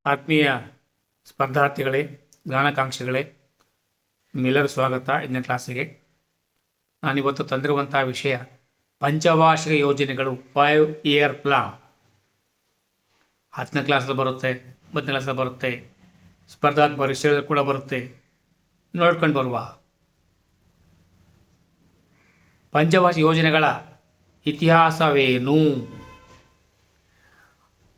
ಆತ್ಮೀಯ ಸ್ಪರ್ಧಾರ್ಥಿಗಳೇ, ಜ್ಞಾನಾಕಾಂಕ್ಷಿಗಳೇ, ನಿಮ್ಮೆಲ್ಲರೂ ಸ್ವಾಗತ 5ನೇ ಕ್ಲಾಸಿಗೆ. ನಾನಿವತ್ತು ತಂದಿರುವಂತಹ ವಿಷಯ ಪಂಚವಾರ್ಷಿಕ ಯೋಜನೆಗಳು, 5-year ಪ್ಲಾನ್. 10ನೇ ಕ್ಲಾಸಲ್ಲಿ ಬರುತ್ತೆ, 9ನೇ ಕ್ಲಾಸಲ್ಲಿ ಬರುತ್ತೆ, ಸ್ಪರ್ಧಾತ್ಮಕ ಪರೀಕ್ಷೆಗಳು ಕೂಡ ಬರುತ್ತೆ. ನೋಡ್ಕೊಂಡು ಬರುವ ಪಂಚವಾರ್ಷಿಕ ಯೋಜನೆಗಳ ಇತಿಹಾಸವೇನು?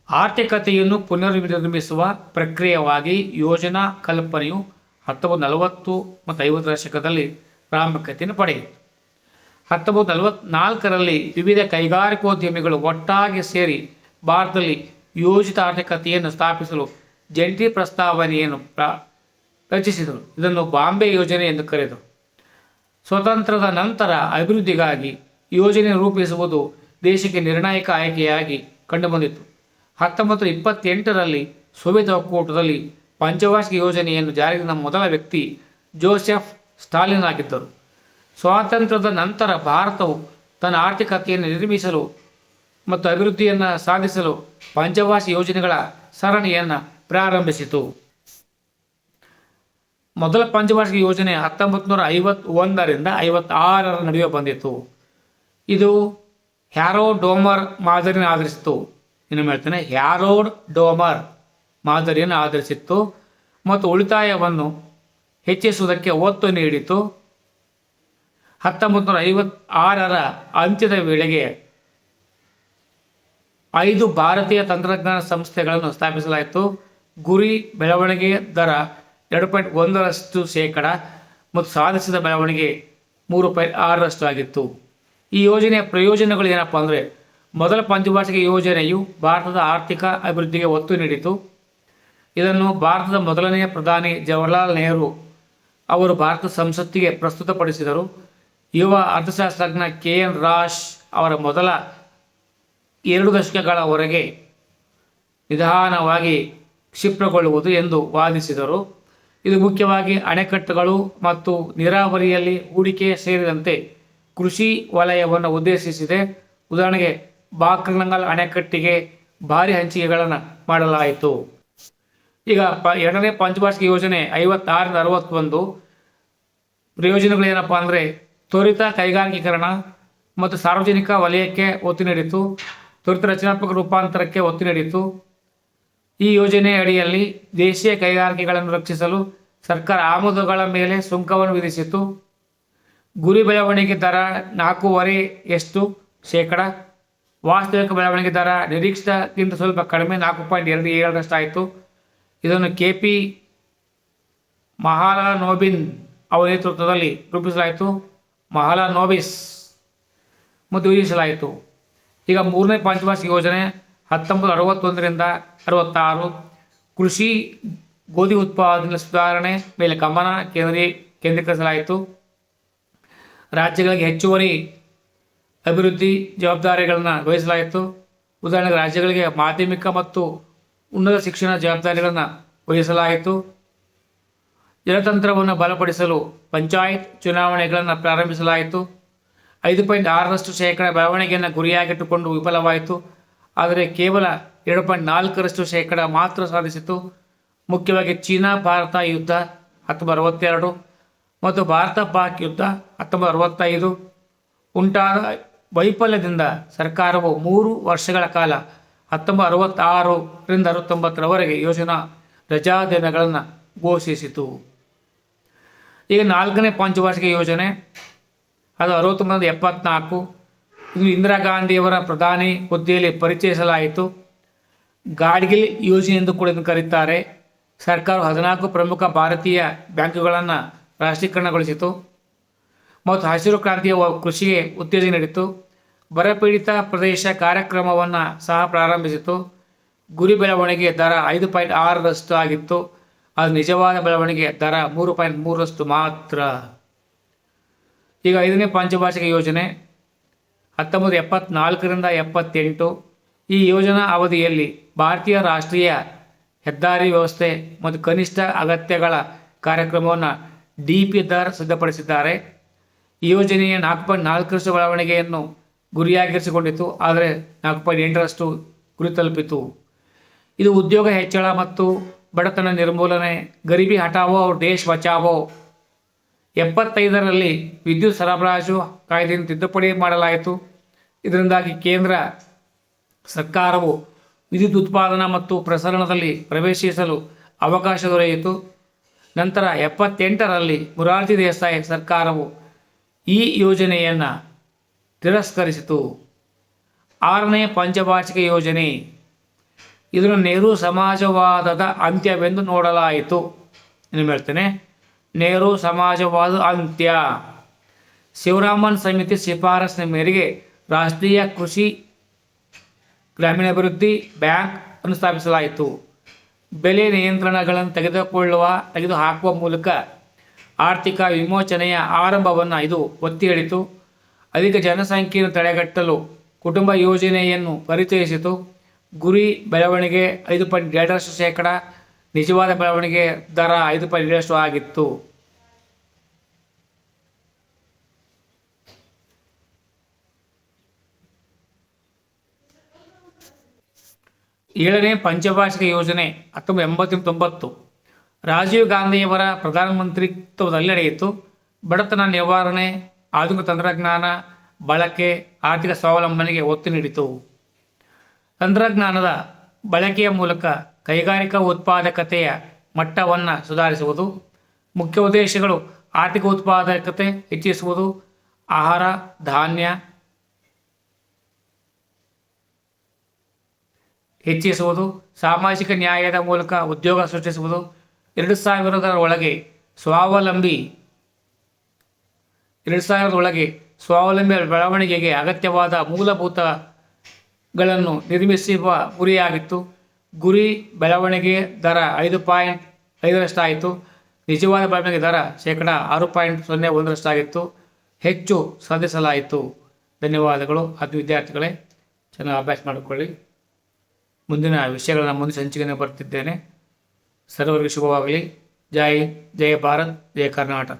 ಆರ್ಥಿಕತೆಯನ್ನು ಪುನರ್ನಿರ್ಮಿಸುವ ಪ್ರಕ್ರಿಯೆಯಾಗಿ ಯೋಜನಾ ಕಲ್ಪನೆಯು 1940 ಮತ್ತು 50 ದಶಕದಲ್ಲಿ ಪ್ರಾಮುಖ್ಯತೆಯನ್ನು ಪಡೆಯಿತು. 1944ರಲ್ಲಿ ವಿವಿಧ ಕೈಗಾರಿಕೋದ್ಯಮಿಗಳು ಒಟ್ಟಾಗಿ ಸೇರಿ ಭಾರತದಲ್ಲಿ ಯೋಜಿತ ಆರ್ಥಿಕತೆಯನ್ನು ಸ್ಥಾಪಿಸಲು ಜಂಟಿ ಪ್ರಸ್ತಾವನೆಯನ್ನು ರಚಿಸಿದರು. ಇದನ್ನು ಬಾಂಬೆ ಯೋಜನೆ ಎಂದು ಕರೆದರು. ಸ್ವತಂತ್ರದ ನಂತರ ಅಭಿವೃದ್ಧಿಗಾಗಿ ಯೋಜನೆ ರೂಪಿಸುವುದು ದೇಶಕ್ಕೆ ನಿರ್ಣಾಯಕ ಆಯ್ಕೆಯಾಗಿ ಕಂಡುಬಂದಿತು. 1928ರಲ್ಲಿ ಸೋವಿಯತ್ ಒಕ್ಕೂಟದಲ್ಲಿ ಪಂಚವಾರ್ಷಿಕ ಯೋಜನೆಯನ್ನು ಜಾರಿಗೆ ತಂದ ಮೊದಲ ವ್ಯಕ್ತಿ ಜೋಸೆಫ್ ಸ್ಟಾಲಿನ್ ಆಗಿದ್ದರು. ಸ್ವಾತಂತ್ರ್ಯದ ನಂತರ ಭಾರತವು ತನ್ನ ಆರ್ಥಿಕತೆಯನ್ನು ನಿರ್ಮಿಸಲು ಮತ್ತು ಅಭಿವೃದ್ಧಿಯನ್ನು ಸಾಧಿಸಲು ಪಂಚವಾರ್ಷಿಕ ಯೋಜನೆಗಳ ಸರಣಿಯನ್ನು ಪ್ರಾರಂಭಿಸಿತು. ಮೊದಲ ಪಂಚವಾರ್ಷಿಕ ಯೋಜನೆ 1951ರಿಂದ 56ರ ನಡುವೆ ಬಂದಿತು. ಇದು ಹ್ಯಾರೋಲ್ಡ್ ಡೋಮರ್ ಮಾದರಿಯನ್ನು ಆಧರಿಸಿತು. ಇನ್ನೊಮ್ಮೆ ಹೇಳ್ತೇನೆ, ಹ್ಯಾರೋಲ್ಡ್ ಡೋಮರ್ ಮಾದರಿಯನ್ನು ಆಧರಿಸಿತ್ತು ಮತ್ತು ಉಳಿತಾಯವನ್ನು ಹೆಚ್ಚಿಸುವುದಕ್ಕೆ ಒತ್ತು ನೀಡಿತು. 1956ರ ಅಂತ್ಯದ ವೇಳೆಗೆ 5 ಭಾರತೀಯ ತಂತ್ರಜ್ಞಾನ ಸಂಸ್ಥೆಗಳನ್ನು ಸ್ಥಾಪಿಸಲಾಯಿತು. ಗುರಿ ಬೆಳವಣಿಗೆ ದರ 2.1% ಮತ್ತು ಸಾಧಿಸಿದ ಬೆಳವಣಿಗೆ 3.6% ಆಗಿತ್ತು. ಈ ಯೋಜನೆಯ ಪ್ರಯೋಜನಗಳು ಏನಪ್ಪ ಅಂದರೆ, ಮೊದಲ ಪಂಚವಾರ್ಷಿಕ ಯೋಜನೆಯು ಭಾರತದ ಆರ್ಥಿಕ ಅಭಿವೃದ್ಧಿಗೆ ಒತ್ತು ನೀಡಿತು. ಇದನ್ನು ಭಾರತದ ಮೊದಲನೆಯ ಪ್ರಧಾನಿ ಜವಾಹರ್ಲಾಲ್ ನೆಹರು ಅವರು ಭಾರತ ಸಂಸತ್ತಿಗೆ ಪ್ರಸ್ತುತಪಡಿಸಿದರು. ಯುವ ಅರ್ಥಶಾಸ್ತ್ರಜ್ಞ KN ರಾಜ್ ಅವರ ಮೊದಲ 2 ದಶಕಗಳವರೆಗೆ ನಿಧಾನವಾಗಿ ಕ್ಷಿಪ್ರಗೊಳ್ಳುವುದು ಎಂದು ವಾದಿಸಿದರು. ಇದು ಮುಖ್ಯವಾಗಿ ಅಣೆಕಟ್ಟುಗಳು ಮತ್ತು ನೀರಾವರಿಯಲ್ಲಿ ಹೂಡಿಕೆ ಸೇರಿದಂತೆ ಕೃಷಿ ವಲಯವನ್ನು ಉದ್ದೇಶಿಸಿದೆ. ಉದಾಹರಣೆಗೆ ಬಾಕ್ರಂಗಲ್ ಅಣೆಕಟ್ಟಿಗೆ ಭಾರಿ ಹಂಚಿಕೆಗಳನ್ನು ಮಾಡಲಾಯಿತು. ಈಗ ಎರಡನೇ ಪಂಚವಾರ್ಷಿಕ ಯೋಜನೆ 56ರಿಂದ 61 ಪ್ರಯೋಜನಗಳು ಏನಪ್ಪ ಅಂದರೆ, ತ್ವರಿತ ಕೈಗಾರಿಕೀಕರಣ ಮತ್ತು ಸಾರ್ವಜನಿಕ ವಲಯಕ್ಕೆ ಒತ್ತು ನೀಡಿತು. ತ್ವರಿತ ರಚನಾತ್ಮಕ ರೂಪಾಂತರಕ್ಕೆ ಒತ್ತು ನೀಡಿತು. ಈ ಯೋಜನೆ ಅಡಿಯಲ್ಲಿ ದೇಶೀಯ ಕೈಗಾರಿಕೆಗಳನ್ನು ರಕ್ಷಿಸಲು ಸರ್ಕಾರ ಆಮದುಗಳ ಮೇಲೆ ಸುಂಕವನ್ನು ವಿಧಿಸಿತು. ಗುರಿ ಬೆಳವಣಿಗೆ ದರ 4.5% ವಾಸ್ತವಿಕ ಬೆಳವಣಿಗೆ ದರ ನಿರೀಕ್ಷಿತಕ್ಕಿಂತ ಸ್ವಲ್ಪ ಕಡಿಮೆ 4.27% ಆಯಿತು. ಇದನ್ನು KP ಮಹಾಲನೋಬಿಸ್ ಅವರ ನೇತೃತ್ವದಲ್ಲಿ ರೂಪಿಸಲಾಯಿತು. ಮಹಾಲನೋಬಿಸ್ ಮತ್ತು ಯೋಜಿಸಲಾಯಿತು. ಈಗ ಮೂರನೇ ಪಂಚವಾರ್ಷಿಕ ಯೋಜನೆ 1961ರಿಂದ 66 ಕೃಷಿ ಗೋಧಿ ಉತ್ಪಾದನೆ ಸುಧಾರಣೆ ಮೇಲೆ ಗಮನ ಕೇಂದ್ರೀಕರಿಸಲಾಯಿತು. ರಾಜ್ಯಗಳಿಗೆ ಹೆಚ್ಚುವರಿ ಅಭಿವೃದ್ಧಿ ಜವಾಬ್ದಾರಿಗಳನ್ನು ವಹಿಸಲಾಯಿತು. ಉದಾಹರಣೆಗೆ ರಾಜ್ಯಗಳಿಗೆ ಮಾಧ್ಯಮಿಕ ಮತ್ತು ಉನ್ನತ ಶಿಕ್ಷಣ ಜವಾಬ್ದಾರಿಗಳನ್ನು ವಹಿಸಲಾಯಿತು. ಜನತಂತ್ರವನ್ನು ಬಲಪಡಿಸಲು ಪಂಚಾಯತ್ ಚುನಾವಣೆಗಳನ್ನು ಪ್ರಾರಂಭಿಸಲಾಯಿತು. 5.6% ಬೆಳವಣಿಗೆಯನ್ನು ಗುರಿಯಾಗಿಟ್ಟುಕೊಂಡು ವಿಫಲವಾಯಿತು. ಆದರೆ ಕೇವಲ 2.4% ಮಾತ್ರ ಸಾಧಿಸಿತು. ಮುಖ್ಯವಾಗಿ ಚೀನಾ ಭಾರತ ಯುದ್ಧ 1962 ಮತ್ತು ಭಾರತ ಪಾಕ್ ಯುದ್ಧ 1965 ಉಂಟಾದ ವೈಫಲ್ಯದಿಂದ ಸರ್ಕಾರವು 3 ವರ್ಷಗಳ ಕಾಲ 1966ರಿಂದ 69ರವರೆಗೆ ಯೋಜನಾ ರಜಾದಿನಗಳನ್ನು ಘೋಷಿಸಿತು. ಈಗ 4ನೇ ಪಂಚವಾರ್ಷಿಕ ಯೋಜನೆ, ಅದು 69ರಿಂದ 74. ಇದು ಇಂದಿರಾ ಗಾಂಧಿಯವರ ಪ್ರಧಾನಿ ಹುದ್ದೆಯಲ್ಲಿ ಪರಿಚಯಿಸಲಾಯಿತು. ಗಾಡ್ಗಿಲ್ ಯೋಜನೆ ಎಂದು ಕೂಡ ಇದನ್ನು ಕರೆಯುತ್ತಾರೆ. ಸರ್ಕಾರವು 14 ಪ್ರಮುಖ ಭಾರತೀಯ ಬ್ಯಾಂಕುಗಳನ್ನು ರಾಷ್ಟ್ರೀಕರಣಗೊಳಿಸಿತು ಮತ್ತು ಹಸಿರು ಕ್ರಾಂತಿಯ ಕೃಷಿಗೆ ಉತ್ತೇಜನ ನೀಡಿತು. ಬರಪೀಡಿತ ಪ್ರದೇಶ ಕಾರ್ಯಕ್ರಮವನ್ನು ಸಹ ಪ್ರಾರಂಭಿಸಿತು. ಗುರಿ ಬೆಳವಣಿಗೆ ದರ 5.6% ಆಗಿತ್ತು. ಅದು ನಿಜವಾದ ಬೆಳವಣಿಗೆ ದರ 3.3% ಮಾತ್ರ. ಈಗ 5ನೇ ಪಂಚವಾರ್ಷಿಕ ಯೋಜನೆ 1974ರಿಂದ 78. ಈ ಯೋಜನಾ ಅವಧಿಯಲ್ಲಿ ಭಾರತೀಯ ರಾಷ್ಟ್ರೀಯ ಹೆದ್ದಾರಿ ವ್ಯವಸ್ಥೆ ಮತ್ತು ಕನಿಷ್ಠ ಅಗತ್ಯಗಳ ಕಾರ್ಯಕ್ರಮವನ್ನು DP ದರ್ ಸಿದ್ಧಪಡಿಸಿದ್ದಾರೆ. ಈ ಯೋಜನೆಯ 4.4% ಬೆಳವಣಿಗೆಯನ್ನು ಗುರಿಯಾಗಿರಿಸಿಕೊಂಡಿತು, ಆದರೆ 4.8% ಗುರಿ ತಲುಪಿತು. ಇದು ಉದ್ಯೋಗ ಹೆಚ್ಚಳ ಮತ್ತು ಬಡತನ ನಿರ್ಮೂಲನೆ, ಗರೀಬಿ ಹಟಾವೋ और ದೇಶ ಬಚಾವೋ. 75ರಲ್ಲಿ ವಿದ್ಯುತ್ ಸರಬರಾಜು ಕಾಯ್ದೆಯನ್ನು ತಿದ್ದುಪಡಿ ಮಾಡಲಾಯಿತು. ಇದರಿಂದಾಗಿ ಕೇಂದ್ರ ಸರ್ಕಾರವು ವಿದ್ಯುತ್ ಉತ್ಪಾದನಾ ಮತ್ತು ಪ್ರಸರಣದಲ್ಲಿ ಪ್ರವೇಶಿಸಲು ಅವಕಾಶ ದೊರೆಯಿತು. ನಂತರ 78ರಲ್ಲಿ ಮೊರಾರ್ಜಿ ದೇಸಾಯಿ ಸರ್ಕಾರವು ಈ ಯೋಜನೆಯನ್ನು ತಿರಸ್ಕರಿಸಿತು. 6ನೇ ಪಂಚವಾರ್ಷಿಕ ಯೋಜನೆ, ಇದನ್ನು ನೆಹರು ಸಮಾಜವಾದದ ಅಂತ್ಯವೆಂದು ನೋಡಲಾಯಿತು. ಇನ್ನು ಹೇಳ್ತೇನೆ, ನೆಹರು ಸಮಾಜವಾದ ಅಂತ್ಯ. ಶಿವರಾಮನ್ ಸಮಿತಿ ಶಿಫಾರಸಿನ ಮೇರೆಗೆ ರಾಷ್ಟ್ರೀಯ ಕೃಷಿ ಗ್ರಾಮೀಣಾಭಿವೃದ್ಧಿ ಬ್ಯಾಂಕ್ ಅನ್ನು ಸ್ಥಾಪಿಸಲಾಯಿತು. ಬೆಲೆ ನಿಯಂತ್ರಣಗಳನ್ನು ತೆಗೆದುಹಾಕುವ ಮೂಲಕ ಆರ್ಥಿಕ ವಿಮೋಚನೆಯ ಆರಂಭವನ್ನು ಇದು ಒತ್ತಿ ಹೇಳಿತು. ಅಧಿಕ ಜನಸಂಖ್ಯೆಯನ್ನು ತಡೆಗಟ್ಟಲು ಕುಟುಂಬ ಯೋಜನೆಯನ್ನು ಪರಿಚಯಿಸಿತು. ಗುರಿ ಬೆಳವಣಿಗೆ 5.2% ನಿಜವಾದ ಬೆಳವಣಿಗೆ ದರ 5.7 ಆಗಿತ್ತು. ಏಳನೇ ಪಂಚವಾರ್ಷಿಕ ಯೋಜನೆ 1989 ರಾಜೀವ್ ಗಾಂಧಿಯವರ ಪ್ರಧಾನಮಂತ್ರಿತ್ವದಲ್ಲಿ ನಡೆಯಿತು. ಬಡತನ ನಿವಾರಣೆ, ಆಧುನಿಕ ತಂತ್ರಜ್ಞಾನ ಬಳಕೆ, ಆರ್ಥಿಕ ಸ್ವಾವಲಂಬನೆಗೆ ಒತ್ತು ನೀಡಿತು. ತಂತ್ರಜ್ಞಾನದ ಬಳಕೆಯ ಮೂಲಕ ಕೈಗಾರಿಕಾ ಉತ್ಪಾದಕತೆಯ ಮಟ್ಟವನ್ನು ಸುಧಾರಿಸುವುದು. ಮುಖ್ಯ ಉದ್ದೇಶಗಳು ಆರ್ಥಿಕ ಉತ್ಪಾದಕತೆ ಹೆಚ್ಚಿಸುವುದು, ಆಹಾರ ಧಾನ್ಯ ಹೆಚ್ಚಿಸುವುದು, ಸಾಮಾಜಿಕ ನ್ಯಾಯದ ಮೂಲಕ ಉದ್ಯೋಗ ಸೃಷ್ಟಿಸುವುದು. 2000ರ ಒಳಗೆ ಸ್ವಾವಲಂಬಿ ಬೆಳವಣಿಗೆಗೆ ಅಗತ್ಯವಾದ ಮೂಲಭೂತಗಳನ್ನು ನಿರ್ಮಿಸುವ ಗುರಿಯಾಗಿತ್ತು. ಗುರಿ ಬೆಳವಣಿಗೆ ದರ 5.5% ಆಯಿತು. ನಿಜವಾದ ಬೆಳವಣಿಗೆ ದರ 6.01% ಆಗಿತ್ತು. ಹೆಚ್ಚು ಸಾಧಿಸಲಾಯಿತು. ಧನ್ಯವಾದಗಳು. ಅದು ವಿದ್ಯಾರ್ಥಿಗಳೇ, ಚೆನ್ನಾಗಿ ಅಭ್ಯಾಸ ಮಾಡಿಕೊಳ್ಳಿ. ಮುಂದಿನ ವಿಷಯಗಳನ್ನು ಮುಂದೆ ಸಂಚಿಕೆಯನ್ನು ಬರ್ತಿದ್ದೇನೆ. ಸರ್ವರಿಗೆ ಶುಭವಾಗಲಿ. ಜೈ ಭಾರತ್, ಜೈ ಕರ್ನಾಟಕ.